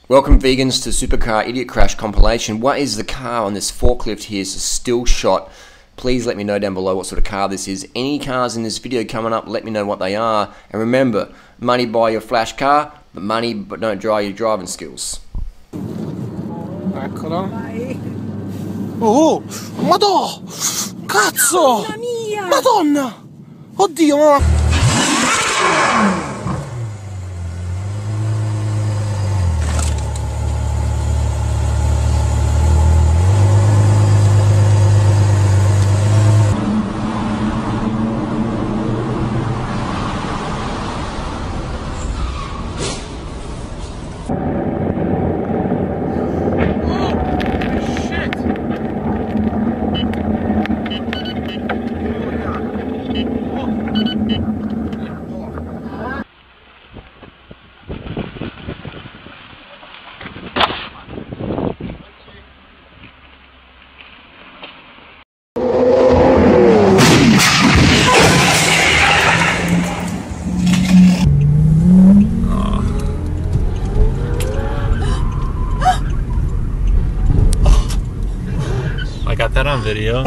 Welcome vegans to Supercar Idiot Crash Compilation. What is the car on this forklift here? It's a still shot. Please let me know down below what sort of car this is. Any cars in this video coming up, let me know what they are. And remember, money buy your flash car, but money don't dry your driving skills. Eccolo. Oh, madò! Cazzo! Madonna! Oddio, ma... I got that on video.